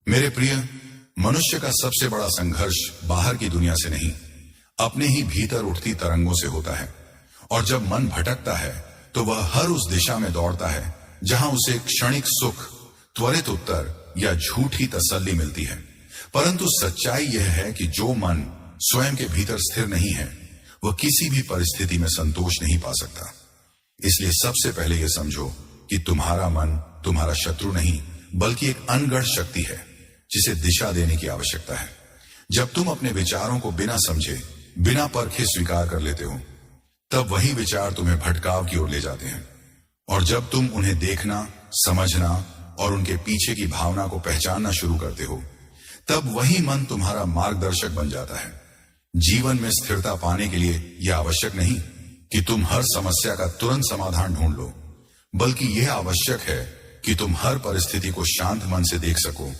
मेरे प्रिय, मनुष्य का सबसे बड़ा संघर्ष बाहर की दुनिया से नहीं, अपने ही भीतर उठती तरंगों से होता है। और जब मन भटकता है तो वह हर उस दिशा में दौड़ता है जहां उसे क्षणिक सुख, त्वरित उत्तर या झूठी तसल्ली मिलती है। परंतु सच्चाई यह है कि जो मन स्वयं के भीतर स्थिर नहीं है, वह किसी भी परिस्थिति में संतोष नहीं पा सकता। इसलिए सबसे पहले यह समझो कि तुम्हारा मन तुम्हारा शत्रु नहीं, बल्कि एक अनगढ़ शक्ति है जिसे दिशा देने की आवश्यकता है। जब तुम अपने विचारों को बिना समझे, बिना परखे स्वीकार कर लेते हो, तब वही विचार तुम्हें भटकाव की ओर ले जाते हैं। और जब तुम उन्हें देखना, समझना और उनके पीछे की भावना को पहचानना शुरू करते हो, तब वही मन तुम्हारा मार्गदर्शक बन जाता है। जीवन में स्थिरता पाने के लिए यह आवश्यक नहीं कि तुम हर समस्या का तुरंत समाधान ढूंढ लो, बल्कि यह आवश्यक है कि तुम हर परिस्थिति को शांत मन से देख सको,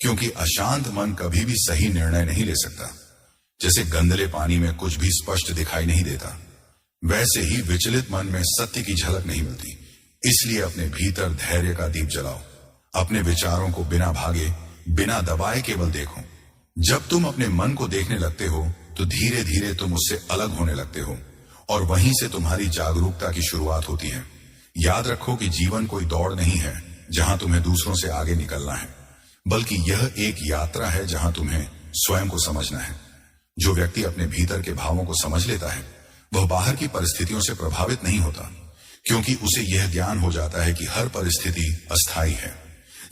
क्योंकि अशांत मन कभी भी सही निर्णय नहीं ले सकता। जैसे गंदले पानी में कुछ भी स्पष्ट दिखाई नहीं देता, वैसे ही विचलित मन में सत्य की झलक नहीं मिलती। इसलिए अपने भीतर धैर्य का दीप जलाओ। अपने विचारों को बिना भागे, बिना दबाए केवल देखो। जब तुम अपने मन को देखने लगते हो तो धीरे धीरे तुम उससे अलग होने लगते हो, और वहीं से तुम्हारी जागरूकता की शुरुआत होती है। याद रखो कि जीवन कोई दौड़ नहीं है जहां तुम्हें दूसरों से आगे निकलना है, बल्कि यह एक यात्रा है जहां तुम्हें स्वयं को समझना है। जो व्यक्ति अपने भीतर के भावों को समझ लेता है, वह बाहर की परिस्थितियों से प्रभावित नहीं होता, क्योंकि उसे यह ज्ञान हो जाता है कि हर परिस्थिति अस्थायी है।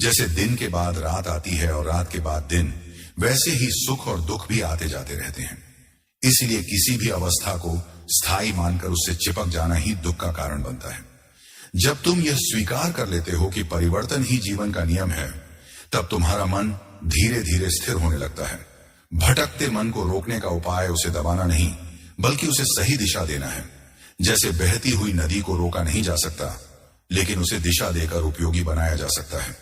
जैसे दिन के बाद रात आती है और रात के बाद दिन, वैसे ही सुख और दुख भी आते जाते रहते हैं। इसलिए किसी भी अवस्था को स्थायी मानकर उससे चिपक जाना ही दुख का कारण बनता है। जब तुम यह स्वीकार कर लेते हो कि परिवर्तन ही जीवन का नियम है, तब तुम्हारा मन धीरे धीरे स्थिर होने लगता है। भटकते मन को रोकने का उपाय उसे दबाना नहीं, बल्कि उसे सही दिशा देना है। जैसे बहती हुई नदी को रोका नहीं जा सकता, लेकिन उसे दिशा देकर उपयोगी बनाया जा सकता है,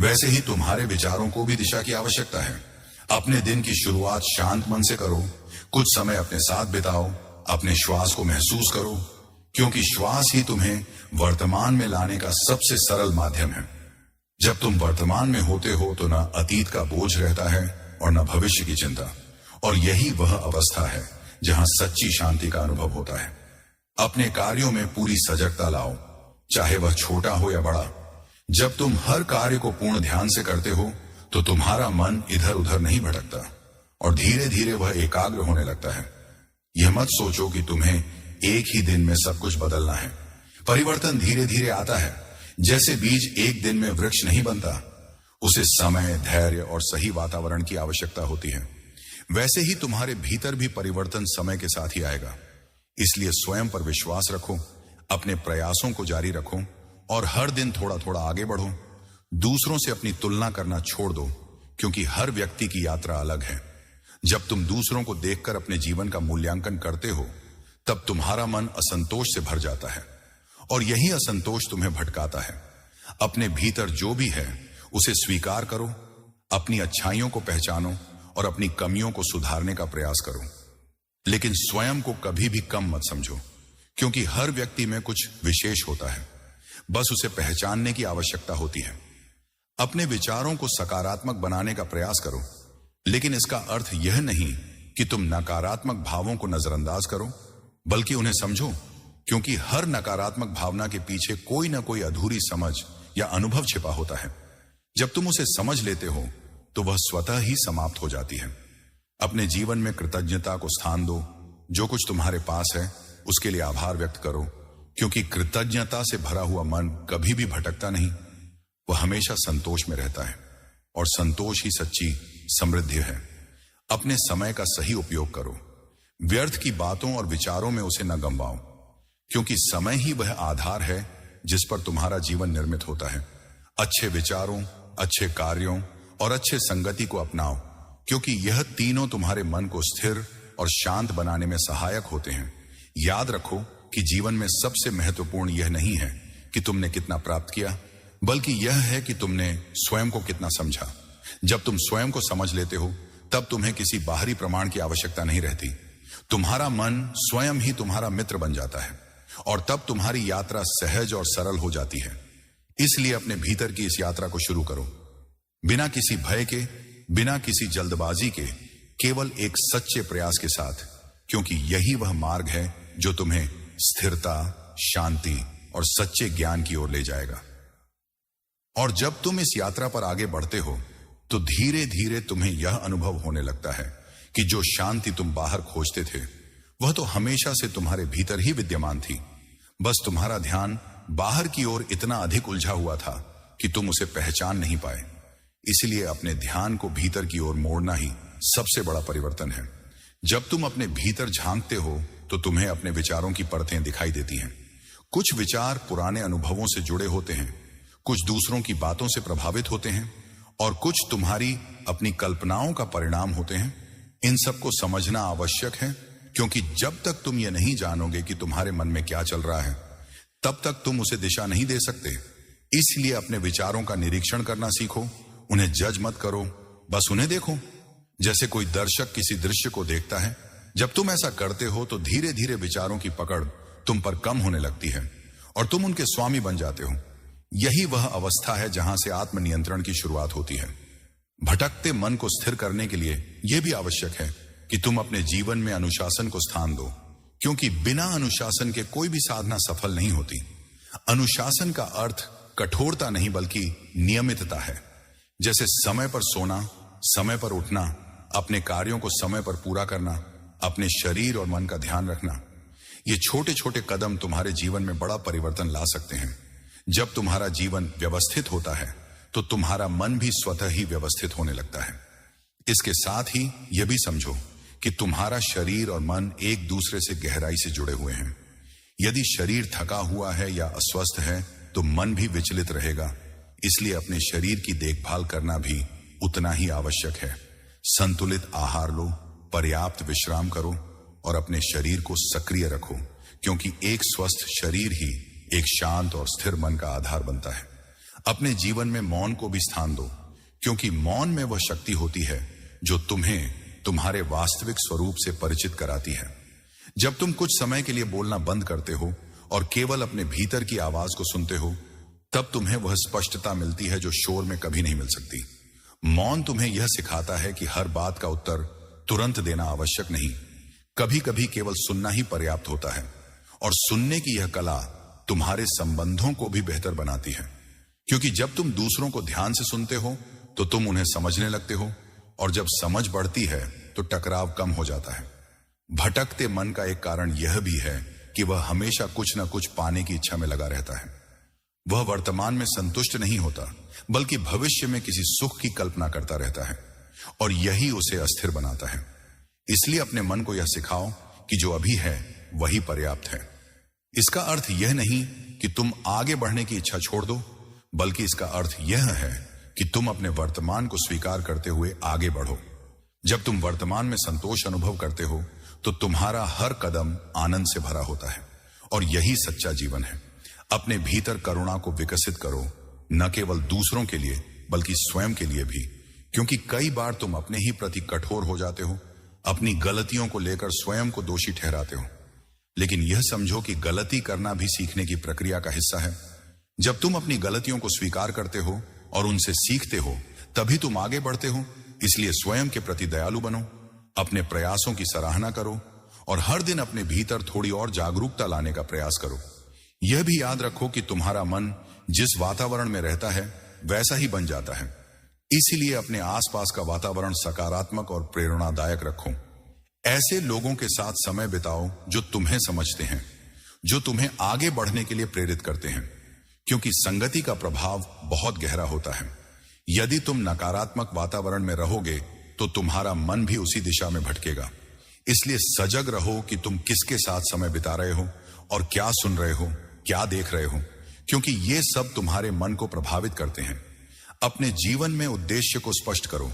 वैसे ही तुम्हारे विचारों को भी दिशा की आवश्यकता है। अपने दिन की शुरुआत शांत मन से करो। कुछ समय अपने साथ बिताओ। अपने श्वास को महसूस करो, क्योंकि श्वास ही तुम्हें वर्तमान में लाने का सबसे सरल माध्यम है। जब तुम वर्तमान में होते हो तो न अतीत का बोझ रहता है और न भविष्य की चिंता, और यही वह अवस्था है जहां सच्ची शांति का अनुभव होता है। अपने कार्यों में पूरी सजगता लाओ, चाहे वह छोटा हो या बड़ा। जब तुम हर कार्य को पूर्ण ध्यान से करते हो तो तुम्हारा मन इधर उधर नहीं भटकता, और धीरे धीरे वह एकाग्र होने लगता है। यह मत सोचो कि तुम्हें एक ही दिन में सब कुछ बदलना है। परिवर्तन धीरे धीरे आता है। जैसे बीज एक दिन में वृक्ष नहीं बनता, उसे समय, धैर्य और सही वातावरण की आवश्यकता होती है। वैसे ही तुम्हारे भीतर भी परिवर्तन समय के साथ ही आएगा। इसलिए स्वयं पर विश्वास रखो, अपने प्रयासों को जारी रखो और हर दिन थोड़ा थोड़ा आगे बढ़ो। दूसरों से अपनी तुलना करना छोड़ दो, क्योंकि हर व्यक्ति की यात्रा अलग है। जब तुम दूसरों को देखकर अपने जीवन का मूल्यांकन करते हो, तब तुम्हारा मन असंतोष से भर जाता है, और यही असंतोष तुम्हें भटकाता है। अपने भीतर जो भी है उसे स्वीकार करो, अपनी अच्छाइयों को पहचानो और अपनी कमियों को सुधारने का प्रयास करो। लेकिन स्वयं को कभी भी कम मत समझो, क्योंकि हर व्यक्ति में कुछ विशेष होता है, बस उसे पहचानने की आवश्यकता होती है। अपने विचारों को सकारात्मक बनाने का प्रयास करो, लेकिन इसका अर्थ यह नहीं कि तुम नकारात्मक भावों को नजरअंदाज करो, बल्कि उन्हें समझो, क्योंकि हर नकारात्मक भावना के पीछे कोई ना कोई अधूरी समझ या अनुभव छिपा होता है। जब तुम उसे समझ लेते हो तो वह स्वतः ही समाप्त हो जाती है। अपने जीवन में कृतज्ञता को स्थान दो। जो कुछ तुम्हारे पास है उसके लिए आभार व्यक्त करो, क्योंकि कृतज्ञता से भरा हुआ मन कभी भी भटकता नहीं, वह हमेशा संतोष में रहता है, और संतोष ही सच्ची समृद्धि है। अपने समय का सही उपयोग करो। व्यर्थ की बातों और विचारों में उसे न गंवाओ, क्योंकि समय ही वह आधार है जिस पर तुम्हारा जीवन निर्मित होता है। अच्छे विचारों, अच्छे कार्यों और अच्छे संगति को अपनाओ, क्योंकि यह तीनों तुम्हारे मन को स्थिर और शांत बनाने में सहायक होते हैं। याद रखो कि जीवन में सबसे महत्वपूर्ण यह नहीं है कि तुमने कितना प्राप्त किया, बल्कि यह है कि तुमने स्वयं को कितना समझा। जब तुम स्वयं को समझ लेते हो, तब तुम्हें किसी बाहरी प्रमाण की आवश्यकता नहीं रहती। तुम्हारा मन स्वयं ही तुम्हारा मित्र बन जाता है, और तब तुम्हारी यात्रा सहज और सरल हो जाती है। इसलिए अपने भीतर की इस यात्रा को शुरू करो। बिना किसी भय के, बिना किसी जल्दबाजी के, केवल एक सच्चे प्रयास के साथ, क्योंकि यही वह मार्ग है जो तुम्हें स्थिरता, शांति और सच्चे ज्ञान की ओर ले जाएगा। और जब तुम इस यात्रा पर आगे बढ़ते हो तो धीरे धीरे तुम्हें यह अनुभव होने लगता है कि जो शांति तुम बाहर खोजते थे वह तो हमेशा से तुम्हारे भीतर ही विद्यमान थी। बस तुम्हारा ध्यान बाहर की ओर इतना अधिक उलझा हुआ था कि तुम उसे पहचान नहीं पाए। इसलिए अपने ध्यान को भीतर की ओर मोड़ना ही सबसे बड़ा परिवर्तन है। जब तुम अपने भीतर झांकते हो तो तुम्हें अपने विचारों की परतें दिखाई देती हैं। कुछ विचार पुराने अनुभवों से जुड़े होते हैं, कुछ दूसरों की बातों से प्रभावित होते हैं और कुछ तुम्हारी अपनी कल्पनाओं का परिणाम होते हैं। इन सबको समझना आवश्यक है, क्योंकि जब तक तुम ये नहीं जानोगे कि तुम्हारे मन में क्या चल रहा है तब तक तुम उसे दिशा नहीं दे सकते। इसलिए अपने विचारों का निरीक्षण करना सीखो, उन्हें जज मत करो, बस उन्हें देखो जैसे कोई दर्शक किसी दृश्य को देखता है। जब तुम ऐसा करते हो तो धीरे धीरे विचारों की पकड़ तुम पर कम होने लगती है और तुम उनके स्वामी बन जाते हो। यही वह अवस्था है जहां से आत्मनियंत्रण की शुरुआत होती है। भटकते मन को स्थिर करने के लिए यह भी आवश्यक है कि तुम अपने जीवन में अनुशासन को स्थान दो, क्योंकि बिना अनुशासन के कोई भी साधना सफल नहीं होती। अनुशासन का अर्थ कठोरता नहीं बल्कि नियमितता है। जैसे समय पर सोना, समय पर उठना, अपने कार्यों को समय पर पूरा करना, अपने शरीर और मन का ध्यान रखना। ये छोटे छोटे कदम तुम्हारे जीवन में बड़ा परिवर्तन ला सकते हैं। जब तुम्हारा जीवन व्यवस्थित होता है तो तुम्हारा मन भी स्वतः ही व्यवस्थित होने लगता है। इसके साथ ही यह भी समझो कि तुम्हारा शरीर और मन एक दूसरे से गहराई से जुड़े हुए हैं। यदि शरीर थका हुआ है या अस्वस्थ है तो मन भी विचलित रहेगा। इसलिए अपने शरीर की देखभाल करना भी उतना ही आवश्यक है। संतुलित आहार लो, पर्याप्त विश्राम करो और अपने शरीर को सक्रिय रखो, क्योंकि एक स्वस्थ शरीर ही एक शांत और स्थिर मन का आधार बनता है। अपने जीवन में मौन को भी स्थान दो, क्योंकि मौन में वह शक्ति होती है जो तुम्हें तुम्हारे वास्तविक स्वरूप से परिचित कराती है। जब तुम कुछ समय के लिए बोलना बंद करते हो और केवल अपने भीतर की आवाज को सुनते हो, तब तुम्हें वह स्पष्टता मिलती है जो शोर में कभी नहीं मिल सकती। मौन तुम्हें यह सिखाता है कि हर बात का उत्तर तुरंत देना आवश्यक नहीं, कभी कभी केवल सुनना ही पर्याप्त होता है। और सुनने की यह कला तुम्हारे संबंधों को भी बेहतर बनाती है, क्योंकि जब तुम दूसरों को ध्यान से सुनते हो तो तुम उन्हें समझने लगते हो, और जब समझ बढ़ती है तो टकराव कम हो जाता है। भटकते मन का एक कारण यह भी है कि वह हमेशा कुछ न कुछ पाने की इच्छा में लगा रहता है। वह वर्तमान में संतुष्ट नहीं होता, बल्कि भविष्य में किसी सुख की कल्पना करता रहता है, और यही उसे अस्थिर बनाता है। इसलिए अपने मन को यह सिखाओ कि जो अभी है वही पर्याप्त है। इसका अर्थ यह नहीं कि तुम आगे बढ़ने की इच्छा छोड़ दो, बल्कि इसका अर्थ यह है कि तुम अपने वर्तमान को स्वीकार करते हुए आगे बढ़ो। जब तुम वर्तमान में संतोष अनुभव करते हो तो तुम्हारा हर कदम आनंद से भरा होता है, और यही सच्चा जीवन है। अपने भीतर करुणा को विकसित करो, न केवल दूसरों के लिए बल्कि स्वयं के लिए भी, क्योंकि कई बार तुम अपने ही प्रति कठोर हो जाते हो, अपनी गलतियों को लेकर स्वयं को दोषी ठहराते हो। लेकिन यह समझो कि गलती करना भी सीखने की प्रक्रिया का हिस्सा है। जब तुम अपनी गलतियों को स्वीकार करते हो और उनसे सीखते हो, तभी तुम आगे बढ़ते हो। इसलिए स्वयं के प्रति दयालु बनो, अपने प्रयासों की सराहना करो और हर दिन अपने भीतर थोड़ी और जागरूकता लाने का प्रयास करो। यह भी याद रखो कि तुम्हारा मन जिस वातावरण में रहता है वैसा ही बन जाता है। इसीलिए अपने आसपास का वातावरण सकारात्मक और प्रेरणादायक रखो। ऐसे लोगों के साथ समय बिताओ जो तुम्हें समझते हैं, जो तुम्हें आगे बढ़ने के लिए प्रेरित करते हैं, क्योंकि संगति का प्रभाव बहुत गहरा होता है। यदि तुम नकारात्मक वातावरण में रहोगे तो तुम्हारा मन भी उसी दिशा में भटकेगा। इसलिए सजग रहो कि तुम किसके साथ समय बिता रहे हो और क्या सुन रहे हो, क्या देख रहे हो, क्योंकि ये सब तुम्हारे मन को प्रभावित करते हैं। अपने जीवन में उद्देश्य को स्पष्ट करो,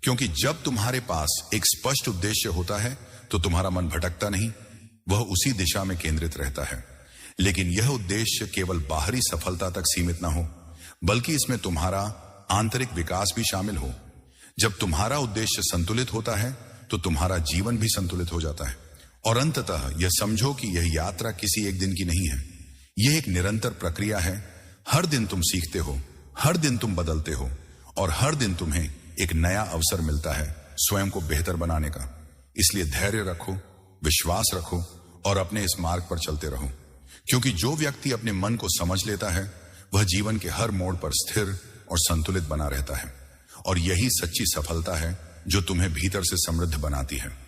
क्योंकि जब तुम्हारे पास एक स्पष्ट उद्देश्य होता है तो तुम्हारा मन भटकता नहीं, वह उसी दिशा में केंद्रित रहता है। लेकिन यह उद्देश्य केवल बाहरी सफलता तक सीमित ना हो, बल्कि इसमें तुम्हारा आंतरिक विकास भी शामिल हो। जब तुम्हारा उद्देश्य संतुलित होता है तो तुम्हारा जीवन भी संतुलित हो जाता है। और अंततः यह समझो कि यह यात्रा किसी एक दिन की नहीं है, यह एक निरंतर प्रक्रिया है। हर दिन तुम सीखते हो, हर दिन तुम बदलते हो, और हर दिन तुम्हें एक नया अवसर मिलता है स्वयं को बेहतर बनाने का। इसलिए धैर्य रखो, विश्वास रखो और अपने इस मार्ग पर चलते रहो, क्योंकि जो व्यक्ति अपने मन को समझ लेता है वह जीवन के हर मोड़ पर स्थिर और संतुलित बना रहता है। और यही सच्ची सफलता है जो तुम्हें भीतर से समृद्ध बनाती है।